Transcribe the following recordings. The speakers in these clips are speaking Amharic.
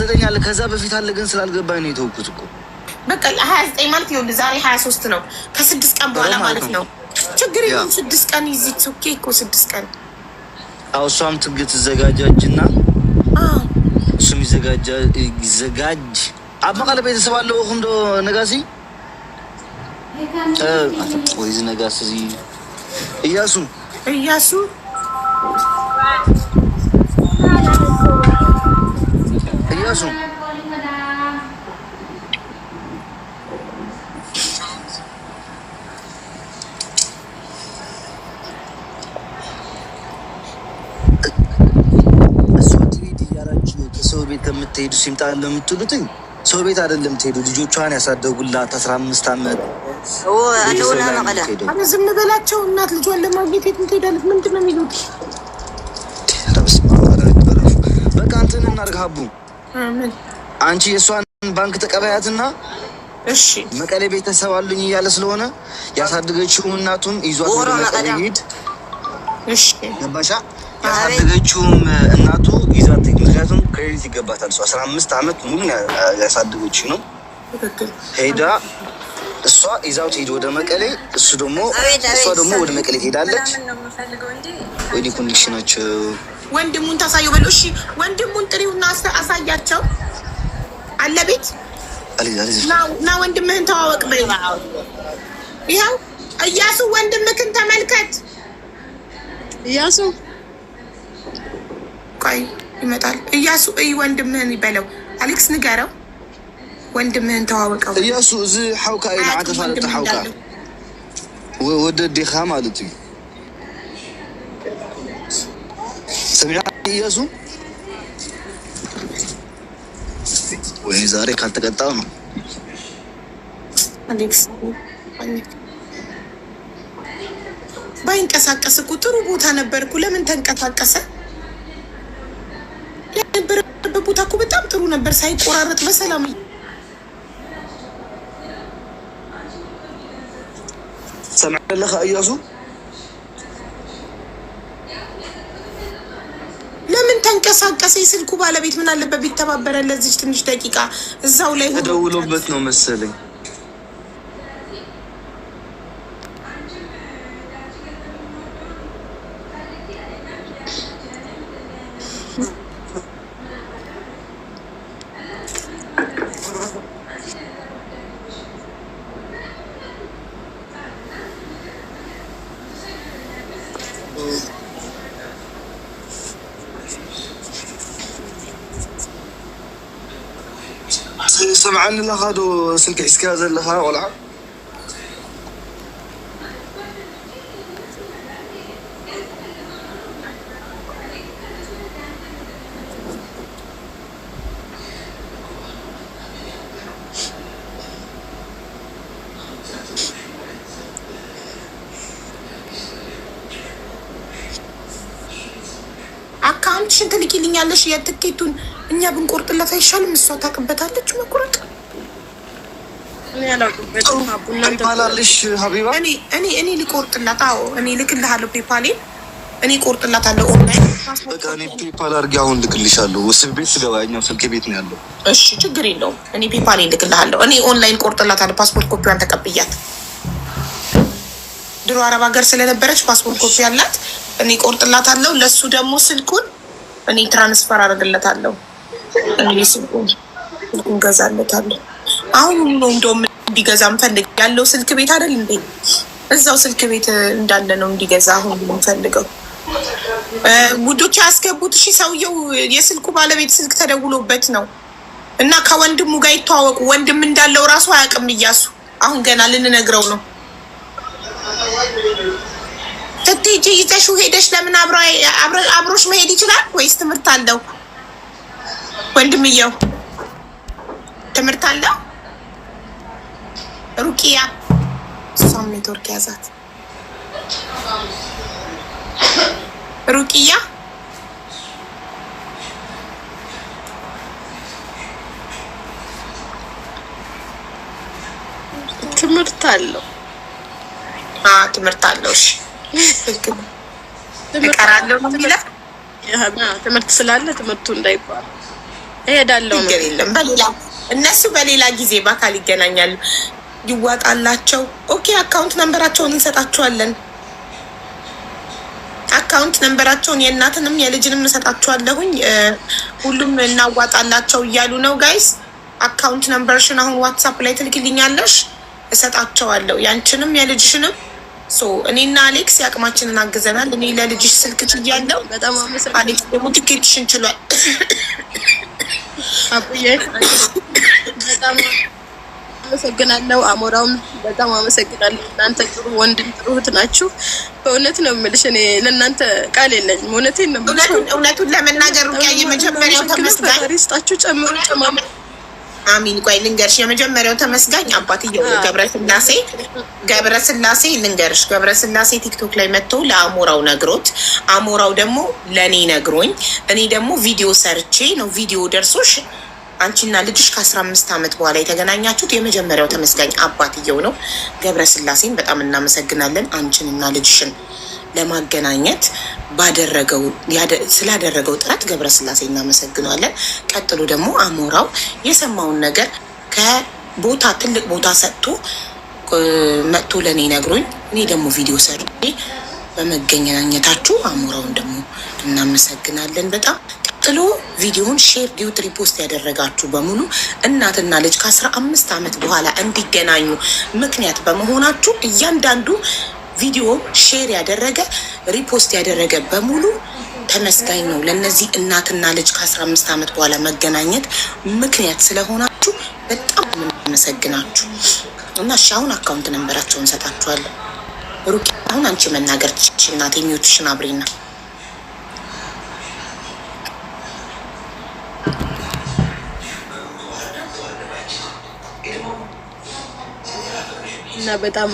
ዘጠኝ አለ ከዛ በፊት አለ ግን ስላልገባኝ ነው የተውኩት እኮ። በቃ 29 ማለት ይኸውልህ ዛሬ 23 ነው። ከ6 ቀን በኋላ ማለት ነው። ችግር የለም 6 ቀን ይዚት ኦኬ እኮ 6 ቀን አው እሷም ትዘጋጃጅና እሱም ይዘጋጅ አባቃለ ቤተሰብ አለው እንዶ ነጋሲ ወይስ ነጋሲ እያሱ ሰው ቤት ከምትሄዱ ሲምጣ ለምትሉትኝ ሰው ቤት አይደለም ትሄዱ ልጆቿን ያሳደጉላት 15 አመት ዝም በላቸው። እናት ልጇን ለማግኘት የት ትሄዳለች? ምንድነው የሚሉት? በቃ እንትን እናርጋቡ አንቺ የሷን ባንክ ተቀበያትና እሺ መቀሌ ቤተሰብ አሉኝ እያለ ስለሆነ ያሳደገችው እናቱም ይዟት ወደ መቀሌ ሄድ። እሺ ገባሻ? ያሳደገችውም እናቱ ይዛት ምክንያቱም ክሬዲት ይገባታል። 15 አመት ሙሉ ያሳደገችው ነው። ሄዳ እሷ ይዛው ትሄድ ወደ መቀሌ። እሷ ደግሞ ወደ መቀሌ ትሄዳለች። ወዲ ኮንዲሽናቸው ወንድሙን ታሳየው በለው። እሺ ወንድሙን ጥሪውና አሳያቸው አለ ቤት ና ወንድምህን ተዋወቅ በይው። ይኸው እያሱ ወንድምህን ተመልከት። እያሱ ቆይ ይመጣል። እያሱ ወንድምህን ይበለው። አሌክስ ንገረው ወንድምህን ተዋወቀው። እያሱ እዚ ሐውካ ኢላ አተፋለተ ሐውካ ወደዲኻ ማለት እዩ። ሰሚዓ እያሱ ወይ ዛሬ ካልተቀጣው ነው አሌክስ ባይንቀሳቀስ እኮ ጥሩ ቦታ ነበርኩ። ለምን ተንቀሳቀሰ? የነበረበት ቦታ እኮ በጣም ጥሩ ነበር፣ ሳይቆራረጥ በሰላም ሰምዐ ለኻ እያሱ። ለምን ተንቀሳቀሰ? የስልኩ ባለቤት ምን አለበት ቢተባበረ ለዚች ትንሽ ደቂቃ እዛው ላይ ተደውሎበት ነው መሰለኝ። سمعني لها دو سلك إسكاز لها ولا አካውንትሽን ትልኪልኛለሽ የትኬቱን እኛ ብንቆርጥላት አይሻልም? እሷ ታውቅበታለች መቁረጥ። ፔፓልሽ ሀቢባ እኔ ልቆርጥላት። አዎ እኔ ልክልሃለሁ ፔፓሌን እኔ ቆርጥላታለሁ ኦንላይን። በቃ እኔ ፔፓል አድርጌ አሁን ልክልሻለሁ። እስር ቤት ስገባ እኛው ስልኬ ቤት ነው ያለው። እሺ ችግር የለውም። እኔ ፔፓሌን ልክልሃለሁ። እኔ ኦንላይን ቆርጥላታለሁ። ፓስፖርት ኮፒዋን ተቀብያት ድሮ አረብ ሀገር ስለነበረች ፓስፖርት ኮፒ አላት። እኔ ቆርጥላታለሁ። ለሱ ደግሞ ስልኩን እኔ ትራንስፈር አደርግለታለሁ። እኔ ስልኩን ገዛለታለሁ። አሁን ነው እንደውም እንዲገዛ ምፈልግ ያለው ስልክ ቤት አይደል እንዴ? እዛው ስልክ ቤት እንዳለ ነው እንዲገዛ አሁን ምፈልገው። ጉዶች ያስገቡት። እሺ ሰውየው የስልኩ ባለቤት ስልክ ተደውሎበት ነው እና ከወንድሙ ጋር ይተዋወቁ። ወንድም እንዳለው ራሱ አያውቅም እያሱ። አሁን ገና ልንነግረው ነው። ትቴጂ ይዘሽው ሄደሽ ለምን አብሮሽ መሄድ ይችላል ወይስ ትምህርት አለው? ወንድምየው ትምህርት አለው። ሩቂያ እሷም ኔትወርክ ያዛት። ሩቂያ ትምህርት አለው። ትምህርት አለው። እሺ እቀራለሁ ነው የሚለው። ትምህርት ስላለ ትምህርቱ እንዳይባል እሄዳለሁ። ችግር የለም። በሌላ እነሱ በሌላ ጊዜ በአካል ይገናኛሉ። ይዋጣላቸው። ኦኬ አካውንት ነንበራቸውን እንሰጣቸዋለን። አካውንት ነንበራቸውን የእናትንም የልጅንም እንሰጣቸዋለሁኝ። ሁሉም እናዋጣላቸው እያሉ ነው ጋይስ። አካውንት ነንበርሽን አሁን ዋትሳፕ ላይ ትልክልኛለሽ፣ እሰጣቸዋለሁ ያንቺንም የልጅሽንም። እኔና አሌክስ የአቅማችንን አግዘናል። እኔ ለልጅሽ ስልክ ችያለሁ። አሌክስ ደግሞ ቲኬትሽን ችሏል። በጣም አመሰግናለሁ። አሞራውም በጣም አመሰግናለሁ። እናንተ ጥሩ ወንድም ጥሩ እህት ናችሁ። በእውነት ነው የምልሽ፣ እኔ ለእናንተ ቃል የለኝም። እውነቴን ነው የምልሽ። እውነቱን ለመናገር የመጀመሪያው ተመስጋኝ ይስጣችሁ፣ ጨምሩ ጨማሙ። አሚን። ቆይ ልንገርሽ፣ የመጀመሪያው ተመስጋኝ አባትየው ገብረስላሴ ልንገርሽ፣ ገብረስላሴ ቲክቶክ ላይ መጥቶ ለአሞራው ነግሮት፣ አሞራው ደግሞ ለእኔ ነግሮኝ፣ እኔ ደግሞ ቪዲዮ ሰርቼ ነው ቪዲዮ ደርሶሽ አንቺና ልጅሽ ከ15 ዓመት በኋላ የተገናኛችሁት የመጀመሪያው ተመስጋኝ አባትየው ነው። ገብረስላሴን በጣም እናመሰግናለን። አንቺንና ልጅሽን ለማገናኘት ስላደረገው ጥረት ገብረስላሴ እናመሰግናለን። ቀጥሎ ደግሞ አሞራው የሰማውን ነገር ትልቅ ቦታ ሰጥቶ መጥቶ ለእኔ ነግሮኝ፣ እኔ ደግሞ ቪዲዮ ሰርቼ በመገናኘታችሁ አሞራውን ደግሞ እናመሰግናለን በጣም። ቀጥሎ ቪዲዮውን ሼር ዲዩት ሪፖስት ያደረጋችሁ በሙሉ እናትና ልጅ ከ15 ዓመት በኋላ እንዲገናኙ ምክንያት በመሆናችሁ እያንዳንዱ ቪዲዮ ሼር ያደረገ ሪፖስት ያደረገ በሙሉ ተመስጋኝ ነው። ለእነዚህ እናትና ልጅ ከ15 ዓመት በኋላ መገናኘት ምክንያት ስለሆናችሁ በጣም የምናመሰግናችሁ እና እሺ፣ አሁን አካውንት ነንበራቸውን ሰጣችኋለሁ። ሩቂ አሁን አንቺ መናገር ትችይ እናቴ፣ ሚዩትሽን አብሪና እና በጣም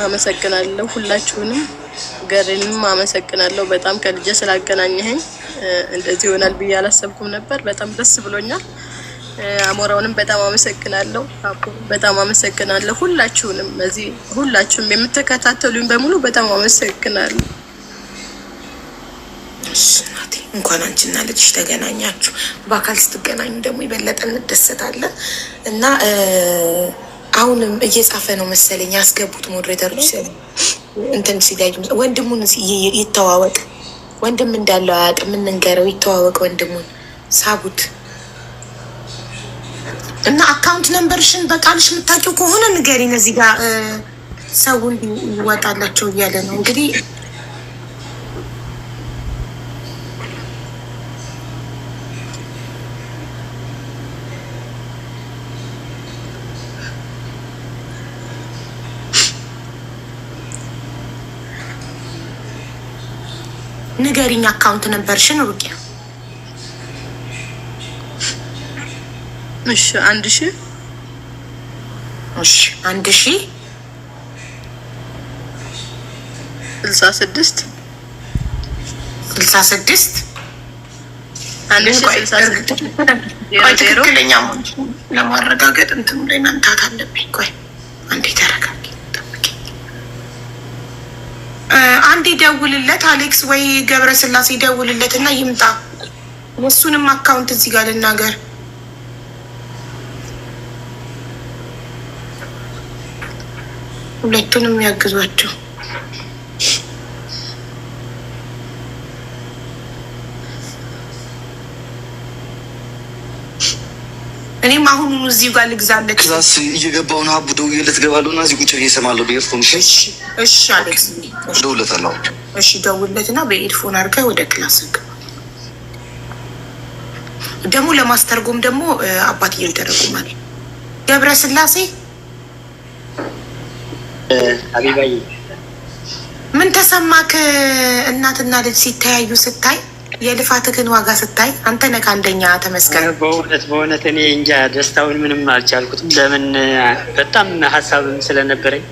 አመሰግናለሁ ሁላችሁንም። ገሬንም አመሰግናለሁ በጣም ከልጄ ስላገናኘኸኝ። እንደዚህ ይሆናል ብዬ አላሰብኩም ነበር። በጣም ደስ ብሎኛል። አሞራውንም በጣም አመሰግናለሁ። በጣም አመሰግናለሁ ሁላችሁንም። ሁላችሁም የምትከታተሉኝ በሙሉ በጣም አመሰግናለሁ። እንኳን አንቺና ልጅሽ ተገናኛችሁ። በአካል ስትገናኙ ደግሞ የበለጠ እንደሰታለን እና አሁንም እየጻፈ ነው መሰለኝ ያስገቡት ሞዴሬተሮች እንትን ሲዳዩ ወንድሙን ይተዋወቅ። ወንድም እንዳለው አያውቅም። እንንገረው ይተዋወቅ። ወንድሙን ሳቡት እና አካውንት ነንበርሽን በቃልሽ የምታውቂው ከሆነ ንገሪን። እዚህ ጋር ሰው እንዲወጣላቸው እያለ ነው እንግዲህ። ንገሪኝ አካውንት ነበርሽን ሩቂያ። እሺ 1000 እሺ 1000 66 ትክክለኛ ለማረጋገጥ እንትኑ ላይ መምታት አለብኝ። ቆይ አንዴ ተረጋጊ፣ አንዴ ደውልለት አሌክስ ወይ ገብረስላሴ ደውልለት እና ይምጣ። እሱንም አካውንት እዚህ ጋር ልናገር። ሁለቱንም ያግዟቸው። እኔም አሁኑኑ እዚሁ ጋር ልግዛለት። ክላስ እየገባሁ ነው። አቡ ደውዬለት እገባለሁ እና እዚህ ቁጭ ብዬ እሰማለሁ በኤርፎን። እሺ አሌክስ እደውልለታለሁ። እሺ ደውልለት እና በኤርፎን አድርገህ ወደ ክላስ ግባ። ደግሞ ለማስተርጎም ደግሞ አባትዬው ይተረጉማል። ገብረስላሴ ሀቢባዬ ምን ተሰማክ? እናትና ልጅ ሲተያዩ ስታይ የልፋትህን ዋጋ ስታይ አንተ ነህ አንደኛ ተመስገን። በእውነት እኔ እንጃ ደስታውን ምንም አልቻልኩትም። ለምን በጣም ሀሳብም ስለነበረኝ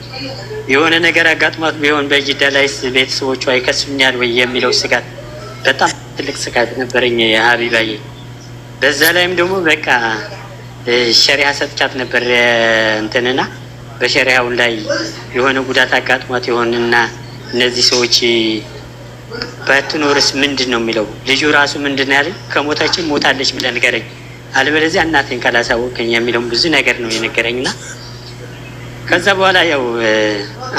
የሆነ ነገር አጋጥሟት ቢሆን በጅዳ ላይ ቤተሰቦቿ ይከሱኛል ወይ የሚለው ስጋት በጣም ትልቅ ስጋት ነበረኝ ሀቢባዬ። በዛ ላይም ደግሞ በቃ ሸሪያ ሰጥቻት ነበር እንትንና በሸሪያው ላይ የሆነ ጉዳት አጋጥሟት ይሆንና እነዚህ ሰዎች ባትኖርስ ምንድን ነው የሚለው? ልጁ ራሱ ምንድን ነው ያለኝ? ከሞታችን ሞታለች ብለህ ንገረኝ አለበለዚያ እናቴን ካላሳወቀኝ የሚለውን ብዙ ነገር ነው የነገረኝና ከዛ በኋላ ያው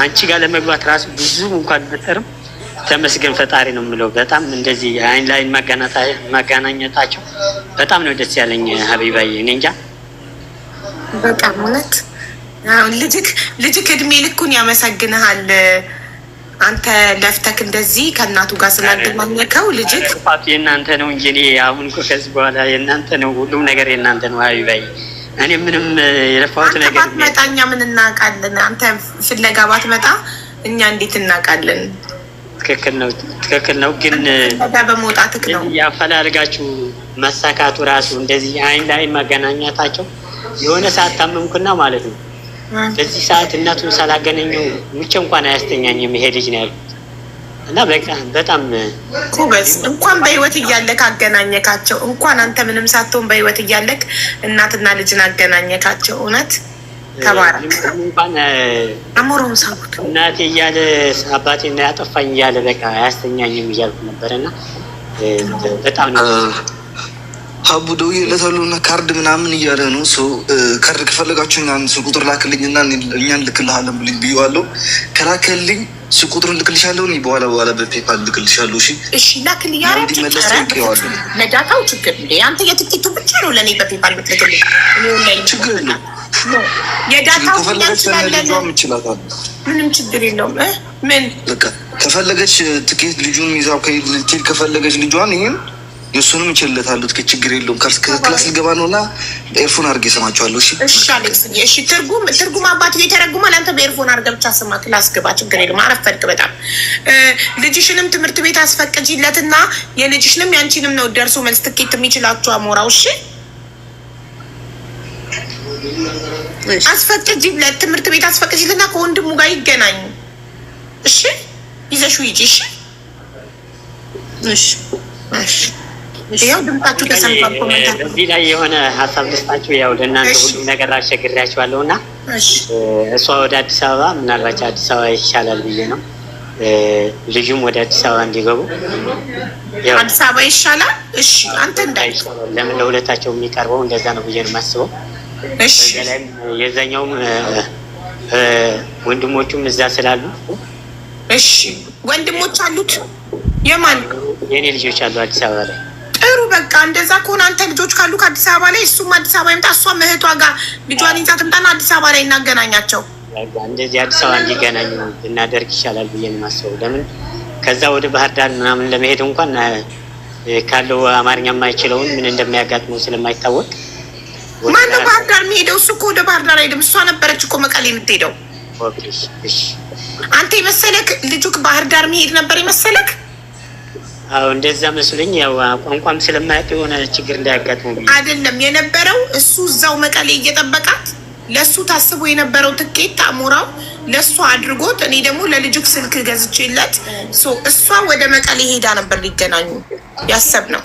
አንቺ ጋር ለመግባት ራሱ ብዙ እንኳን በተርም ተመስገን ፈጣሪ ነው የምለው። በጣም እንደዚህ አይን ላይ ማገናኘታቸው በጣም ነው ደስ ያለኝ ሀቢባዬ። እኔ እንጃ በጣም እውነት ልጅክ እድሜ ልኩን ያመሰግንሃል። አንተ ለፍተክ እንደዚህ ከእናቱ ጋር ስላገናኘከው ልጅክ የእናንተ ነው እንጂ እኔ አሁን እኮ ከዚህ በኋላ የእናንተ ነው፣ ሁሉም ነገር የእናንተ ነው ሀቢባዬ። እኔ ምንም የለፋሁት ነገር ባትመጣ እኛ ምን እናውቃለን? አንተ ፍለጋ ባትመጣ እኛ እንዴት እናውቃለን? ትክክል ነው። ግን በመውጣትክ ነው ያፈላልጋችሁ መሳካቱ ራሱ እንደዚህ አይን ላይ ማገናኘታቸው የሆነ ሰዓት ታመምኩና ማለት ነው። በዚህ ሰዓት እናቱን ሳላገናኘው ሙቼ እንኳን አያስተኛኝም ይሄ ልጅ ነው ያልኩት። እና በቃ በጣም ኩበስ እንኳን በህይወት እያለክ አገናኘካቸው። እንኳን አንተ ምንም ሳትሆን በህይወት እያለክ እናትና ልጅን አገናኘካቸው። እውነት ተባረክ። እንኳን አሞራውን ሳቡት እናቴ እያለ አባቴ እና ያጠፋኝ እያለ በቃ አያስተኛኝም እያልኩ ነበርና በጣም ነው ሀቡ ደውዬለታለሁ እና ካርድ ምናምን እያለ ነው። ካርድ ከፈለጋችሁ ስልክ ቁጥር ላክልኝና እኛን ልክልሃለን ብዬዋለሁ። ከላከልኝ ስልክ ቁጥሩን ልክልሻለሁ። በኋላ በፔፓል ልክልሻለሁ። እሺ ላክል ለዳታው ችግር እንደ አንተ የትኬቱ ብቻ ነው ለእኔ በፔፓል ብትልክልኝ ችግር የለም። የዳታው ይችላታል ምንም ችግር የለውም። ምን በቃ ከፈለገች ትኬት ልጁን ይዛው ከሄድ ከፈለገች ልጇን ይህም የእሱንም ይችልለታሉ። ችግር የለውም። ክላስ ልገባ ነው እና በኤርፎን አድርጌ እሰማቸዋለሁ። እሺ አሌክስ፣ እሺ ትርጉም አባት የተረጉማል። አንተ በኤርፎን አድርገህ ብቻ ስማ። ክላስ ግባ፣ ችግር የለውም። አረፈድክ በጣም። ልጅሽንም ትምህርት ቤት አስፈቅጂለትና የልጅሽንም ያንቺንም ነው ደርሶ መልስ ትኬት የሚችላችሁ አሞራው። እሺ አስፈቅጂለት፣ ትምህርት ቤት አስፈቅጂለትና ከወንድሙ ጋር ይገናኙ። እሺ ይዘሽው ሂጂ። እሺ ያው ድምጣችሁ ተሰምቷል። እዚህ ላይ የሆነ ሀሳብ ልስጣችሁ። ያው ለእናንተ ሁሉም ነገር አስቸግሬያችኋለሁ እና እሷ ወደ አዲስ አበባ ምናልባት አዲስ አበባ ይሻላል ብዬ ነው። ልጁም ወደ አዲስ አበባ እንዲገቡ አዲስ አበባ ይሻላል። እሺ አንተ እንዳይ ለምን ለሁለታቸው የሚቀርበው እንደዛ ነው ብዬ ነው የማስበው። እሺ የዛኛውም ወንድሞቹም እዛ ስላሉ እሺ ወንድሞች አሉት። የማን የኔ ልጆች አሉ አዲስ አበባ ላይ። ጥሩ በቃ እንደዛ ከሆነ አንተ ልጆች ካሉ ከአዲስ አበባ ላይ እሱም አዲስ አበባ ይምጣ፣ እሷም እህቷ ጋር ልጇን ይዛ ትምጣና አዲስ አበባ ላይ እናገናኛቸው። እንደዚህ አዲስ አበባ እንዲገናኙ እናደርግ ይሻላል ብዬ ነው የማስበው። ለምን ከዛ ወደ ባህር ዳር ምናምን ለመሄድ እንኳን ካለው አማርኛ የማይችለውን ምን እንደሚያጋጥመው ስለማይታወቅ ማነው ባህር ዳር የሚሄደው? እሱ እኮ ወደ ባህር ዳር አይሄድም። እሷ ነበረች እኮ መቀሌ የምትሄደው። አንተ የመሰለክ ልጁክ ባህር ዳር የሚሄድ ነበር የመሰለክ? አዎ እንደዛ መስሎኝ። ያው ቋንቋም ስለማያውቅ የሆነ ችግር እንዳያጋጥመው አይደለም የነበረው። እሱ እዛው መቀሌ እየጠበቃት ለሱ ታስቦ የነበረው ትኬት አሞራው ለሱ አድርጎት፣ እኔ ደግሞ ለልጁክ ስልክ ገዝቼለት እሷ ወደ መቀሌ ሄዳ ነበር ሊገናኙ ያሰብነው።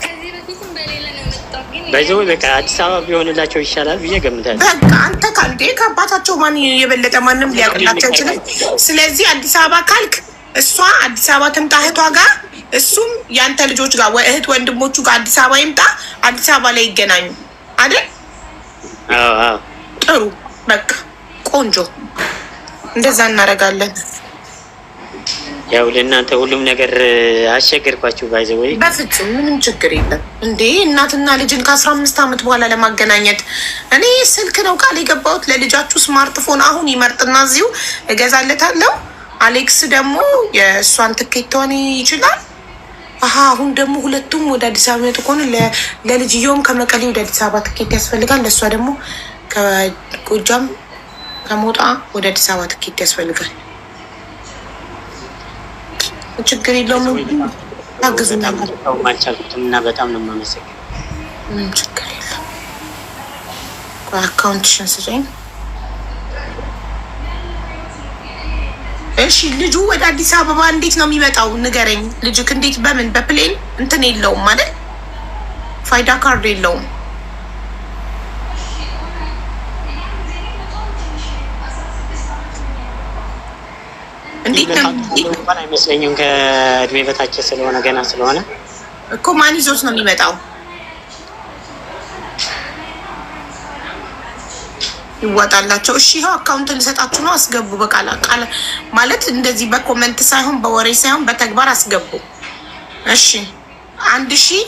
በዚህ በቃ አዲስ አበባ ቢሆንላቸው ይሻላል ብዬ ገምታለሁ። በቃ አንተ ካልዴ ከአባታቸው ማን የበለጠ ማንም ሊያውቅላቸው ይችላል። ስለዚህ አዲስ አበባ ካልክ እሷ አዲስ አበባ ትምጣ እህቷ ጋር፣ እሱም ያንተ ልጆች ጋር እህት ወንድሞቹ ጋር አዲስ አበባ ይምጣ። አዲስ አበባ ላይ ይገናኙ አይደል? አዎ ጥሩ በቃ ቆንጆ፣ እንደዛ እናደርጋለን። ያው ለእናንተ ሁሉም ነገር አስቸገርኳችሁ። ባይዘወይ በፍጹም ምንም ችግር የለም እንዴ። እናትና ልጅን ከ15 ዓመት በኋላ ለማገናኘት እኔ ስልክ ነው ቃል የገባሁት ለልጃችሁ። ስማርትፎን አሁን ይመርጥና እዚሁ እገዛለታለሁ። አሌክስ ደግሞ የእሷን ትኬቷን ይችላል። አሁን ደግሞ ሁለቱም ወደ አዲስ አበባ መጡ ከሆነ ለልጅየውም ከመቀሌ ወደ አዲስ አበባ ትኬት ያስፈልጋል። ለእሷ ደግሞ ከጎጃም ከሞጣ ወደ አዲስ አበባ ትኬት ያስፈልጋል። ችግር የለውም። ታግዙኛል። አልቻልኩትም እና በጣም ነው የማመሰግነው። ምንም ችግር የለም። አካውንትሽን ስጠኝ። እሺ ልጁ ወደ አዲስ አበባ እንዴት ነው የሚመጣው? ንገረኝ። ልጅክ እንዴት በምን በፕሌን እንትን የለውም ማለት ፋይዳ ካርድ የለውም። እንዴት ነው አይመስለኝም። ከእድሜ በታች ስለሆነ ገና ስለሆነ እኮ ማን ይዞት ነው የሚመጣው? ይወጣላቸው። እሺ ይኸው አካውንት ልሰጣችሁ ነው። አስገቡ። በቃል ቃል ማለት እንደዚህ በኮመንት ሳይሆን በወሬ ሳይሆን በተግባር አስገቡ። እሺ 1000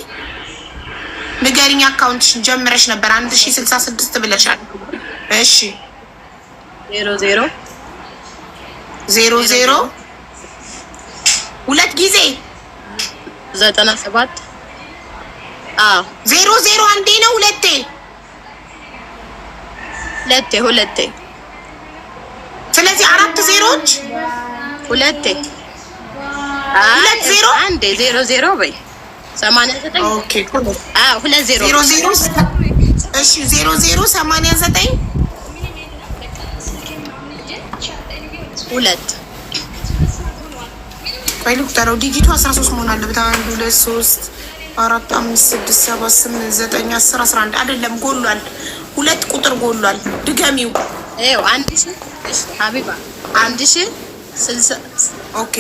ንገሪኝ። አካውንትሽን ጀምረሽ ነበር 1066 ብለሻል። እሺ 00 ሁለት ጊዜ 97 00 አንዴ ነው ሁለቴ ሁለቴ ስለዚህ 4 ዜሮች ሁለቴ ዜሮ አንዴ 00 በይ 89 ኦኬ 20 00 እሺ 0089 2 ቆይ ልቁጠረው። ዲጂቱ 13 መሆን አለበት። 1 2 3 4 5 6 7 8 9 10 11 አይደለም፣ ጎሏል። 2 ቁጥር ጎሏል። ድገሚው። ይኸው 1000 ሀቢባ 1060 ኦኬ